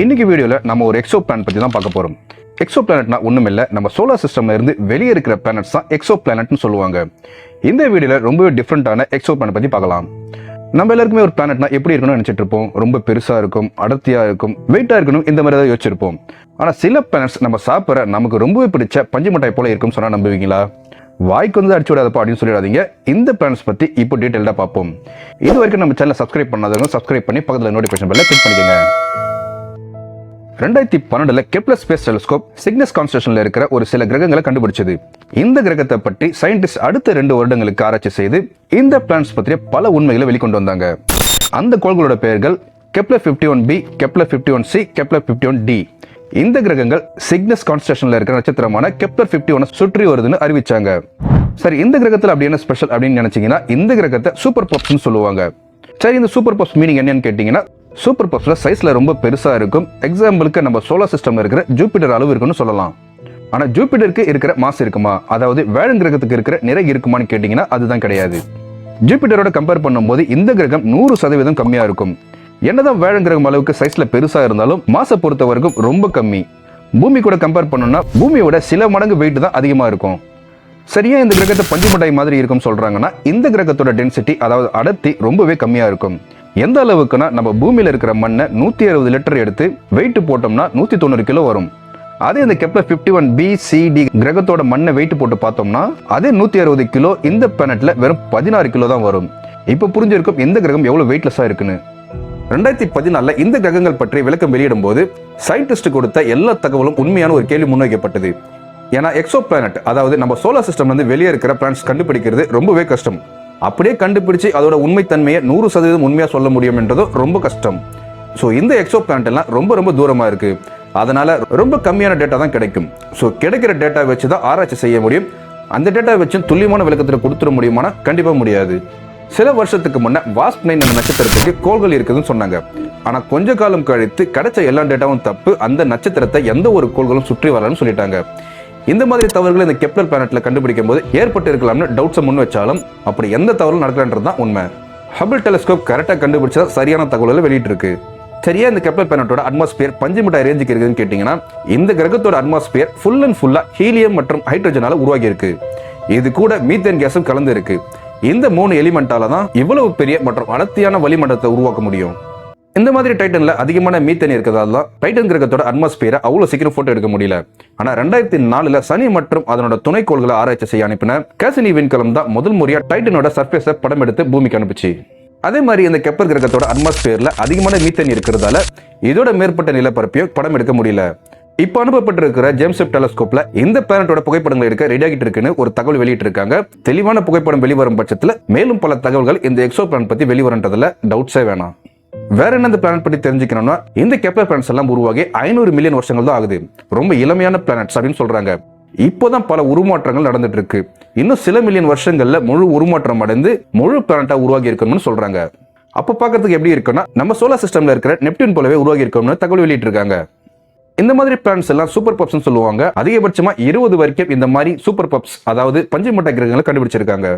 இன்னைக்கு வீடியோல நம்ம ஒரு எக்ஸோ பிளானட் பத்தி தான் பார்க்க போறோம். எக்ஸோ பிளானட்னா ஒண்ணுமில்ல, நம்ம சோலார் சிஸ்டம்ல இருந்து வெளியே இருக்கிற பிளானட்ஸ் தான் எக்ஸோ பிளானட்னு சொல்லுவாங்க. இந்த வீடியோல ரொம்பவே டிஃப்ரெண்டான எக்ஸோ பிளானட் பத்தி பார்க்கலாம். நம்ம எல்லாருக்குமே ஒரு பிளானட்னா எப்படி இருக்கணும்னு நினைச்சிட்டு இருப்போம். ரொம்ப பெருசா இருக்கும், அடர்த்தியா இருக்கும், வெயிட்டா இருக்கணும், இந்த மாதிரி தான் யோசிச்சிருப்போம். ஆனா சில பிளானட்ஸ் நம்ம சாப்பிட்ற நமக்கு ரொம்பவே பிடிச்ச பஞ்சு மிட்டாய் போல இருக்கும் சொன்னா நம்புவீங்களா? வாய்க்கு வந்து அடிச்சு விடாதப்பா அப்படின்னு சொல்லிடாதீங்க. இந்த பிளானட்ஸ் பத்தி இப்போ டீடைல்டா பார்ப்போம். இது வரைக்கும் நம்ம சேனலை சப்ஸ்கிரைப் பண்ணாதவங்க சப்ஸ்கிரைப் பண்ணி பக்கத்துல நோட்டிபிகேஷன் பெல்ல கிளிக் பண்ணிக்கோங்க. 2012 கெப்லர் ஸ்பேஸ் டெலிஸ்கோப் சிக்னஸ் கான்ஸ்டலேஷன்ல இருக்கிற ஒரு சில கிரகங்களை கண்டுபிடிச்சது. இந்த கிரகத்தை பற்றி சயின்டிஸ்ட் அடுத்த 2 வருடங்களுக்கு ஆராய்ச்சி செய்து இந்த பிளானட்ஸ் பற்றிய பல உண்மைகளை வெளிக்கொண்டு வந்தாங்க. அந்த கோள்களோட பெயர்கள் Kepler 51b, Kepler 51c, Kepler 51d. இந்த கிரகங்கள் சிக்னஸ் கான்ஸ்டலேஷன்ல இருக்கிற நட்சத்திரமான கெப்லர் 51 சுற்றி வருதுன்னு அறிவிச்சாங்க. சரி, இந்த கிரகத்தில் அப்படி என்ன ஸ்பெஷல் அப்படின்னு நினைச்சீங்கன்னா, இந்த கிரகத்தை சூப்பர் பப்ஸ்னு சொல்லுவாங்க. சரி, இந்த சூப்பர் பப்ஸ் மீனிங் என்னன்னு கேட்டீங்கன்னா, சூப்பர் பப்ஸ்ல சைஸ்ல ரொம்ப பெருசா இருக்கும். எக்ஸாம்பிளுக்கு நம்ம சோலார் சிஸ்டம்ல இருக்கிற ஜூபிட்டர் அளவு இருக்குன்னு சொல்லலாம். ஆனா ஜூபிட்டருக்கு இருக்கிற மாஸ் இருக்குமா, அதாவது வேழன் கிரகத்துக்கு இருக்கிற நிறை இருக்குமான்னு கேட்டீங்கன்னா அதுதான் கிடையாது. ஜூபிட்டரோட கம்பேர் பண்ணும்போது இந்த கிரகம் 100% கம்மியா இருக்கும். என்னதான் வேழன் கிரகம் அளவுக்கு சைஸ்ல பெருசா இருந்தாலும் மாசை பொறுத்த வரைக்கும் ரொம்ப கம்மி. பூமி கூட கம்பேர் பண்ணோம்னா பூமியோட சில மடங்கு வெயிட் தான் அதிகமா இருக்கும். சரியா இந்த கிரகத்தை பஞ்சு மிட்டாய் மாதிரி இருக்கும் சொல்றாங்கன்னா, இந்த கிரகத்தோட டென்சிட்டி அதாவது அடர்த்தி ரொம்பவே கம்மியா இருக்கும். எந்த அளவுக்குன்னா, நம்ம பூமியில இருக்கிற மண்ணை 160 லிட்டர் எடுத்து வெயிட் போட்டோம்னா 190 கிலோ வரும். அதே இந்த கெப்லர் 51b, c, d கிரகத்தோட மண்ணை வெயிட் போட்டு பார்த்தோம்னா அதே 160 கிலோ இந்த பிளானட்ல வெறும் 16 கிலோ தான் வரும். இப்ப புரிஞ்சிருக்கும் இந்த கிரகம் எவ்வளவு வெயிட்லெஸ்ஸா இருக்குன்னு. 2014 இந்த கிரகங்கள் பற்றி விளக்கம் வெளியிடும் போது சயின்டிஸ்ட் கொடுத்த எல்லா தகவலும் உண்மையான ஒரு கேள்வி முன்வைக்கப்பட்டது. ஏன்னா எக்ஸோ பிளானட், அதாவது நம்ம சோலார் சிஸ்டம்ல இருந்து வெளியே இருக்கிற பிளானட்ஸ் கண்டுபிடிக்கிறது ரொம்பவே கஷ்டம். அப்படியே கண்டுபிடிச்சு அதோட உண்மைத்தன்மையை 100% உண்மையா சொல்ல முடியும் என்றதும் ரொம்ப கஷ்டம். ஸோ இந்த எக்ஸோ பிளானட் எல்லாம் ரொம்ப தூரமா இருக்கு. அதனால ரொம்ப கம்மியான டேட்டா தான் கிடைக்கும். ஸோ கிடைக்கிற டேட்டா வச்சு தான் ஆராய்ச்சி செய்ய முடியும். அந்த டேட்டா வச்சு துல்லியமான விளக்கத்தில் கொடுத்துட முடியுமானா கண்டிப்பா முடியாது. சில வருஷத்துக்கு முன்ன வாஸ்ப் 9 என்ற நட்சத்திரத்துக்கு கோள்கள் இருக்குதுன்னு சொன்னாங்க. ஆனா கொஞ்ச காலம் கழித்து கிடைச்ச எல்லா டேட்டாவும் தப்பு. அந்த நட்சத்திரத்தை எந்த ஒரு கோள்களும் சுற்றி வரலன்னு சொல்லிட்டாங்க. இந்த மாதிரி தவறுகளை இந்த கெப்லர் பிளானட்ல கண்டுபிடிக்கும் போது ஏற்பட்டு இருக்கலாம்னு டவுட்ஸை முன் வச்சாலும் அப்படி எந்த தவறும் நடக்கலன்றது தான் உண்மை. ஹபிள் டெலிஸ்கோப் கரெக்டா கண்டுபிடிச்சா சரியான தகவல்களை வெளியிட்டு இருக்கு. சரியா இந்த கெப்லர் பிளானட்டோட அட்மாஸ்பியர் பஞ்சு மிட்டாய் ரேஞ்சுக்கு இருக்குதுன்னு கேட்டீங்கன்னா, இந்த கிரகத்தோட அட்மாஸ்பியர் ஃபுல் அண்ட் ஃபுல்லா ஹீலியம் மற்றும் ஹைட்ரஜனால உருவாகி இருக்கு. இது கூட மீத்தேன் கேஸும் கலந்து இருக்கு. இந்த 3 எலிமெண்டால தான் இவ்வளவு பெரிய மற்றும் அடர்த்தியான வளிமண்டலத்தை உருவாக்க முடியும். இந்த மாதிரி டைட்டன்ல அதிகமான மீத்தேன் இருக்கிறதால டைட்டன் கிரகத்தோட அட்மாஸ்பியரை அவ்வளவு சீக்கிரம் போட்டோ எடுக்க முடியல. ஆனா 2004 சனி மற்றும் அதனோட துணைக்கோள்களை ஆராய்ச்சி செய்ய அனுப்பின கேசினி விண்கலம் தான் முதல் முறையா டைட்டனோட சர்ஃபேஸை படம் எடுத்து பூமிக்கு அனுப்பிச்சு. அதே மாதிரி இந்த கெப்லர் கிரகத்தோட அட்மாஸ்பியர்ல அதிகமான மீத்தேன் இருக்கிறதால இதோட மேற்பட்ட நிலப்பரப்பையும் படம் எடுக்க முடியல. இப்ப அனுப்பப்பட்டிருக்கிற ஜேம்ஸ் வெப் டெலிஸ்கோப்ல இந்த பிளானட்டோட புகைப்படங்கள் எடுக்க ரெடி ஆகிட்டு இருக்குன்னு ஒரு தகவல் வெளியிட்டு இருக்காங்க. தெளிவான புகைப்படம் வெளிவரும் பட்சத்துல மேலும் பல தகவல்கள் இந்த எக்ஸோ பிளானட் பத்தி வெளிவரன்றதுல டவுட்ஸே வேணாம். வேற என்ன இந்த பிளானட் பத்தி தெரிஞ்சுக்கணும்னா, இந்த கெப்லர் பிளானட்ஸ் எல்லாம் உருவாகி 500 மில்லியன் வருஷங்கள் தான் ஆகுது. ரொம்ப இளமையான பிளானட்ஸ் அப்படின்னு சொல்றாங்க. இப்போதான் பல உருமாற்றங்கள் நடந்துட்டு இருக்கு. இன்னும் சில மில்லியன் வருஷங்கள்ல முழு உருமாற்றம் அடைந்து முழு பிளானட்டா உருவாகி இருக்கணும்னு சொல்றாங்க. அப்ப பாக்கிறதுக்கு எப்படி இருக்குன்னா, நம்ம சோலார் சிஸ்டம்ல இருக்கிற நெப்டியூன் போலவே உருவாகி இருக்கணும்னு தகவல் வெளியிட்டு இருக்காங்க. இந்த மாதிரி பிளானட்ஸ் எல்லாம் சூப்பர் பப்ஸ் சொல்லுவாங்க. அதிகபட்சமா 20 வரைக்கும் இந்த மாதிரி சூப்பர் பப்ஸ், அதாவது பஞ்சு மிட்டாய் கிரகங்களை கண்டுபிடிச்சிருக்காங்க.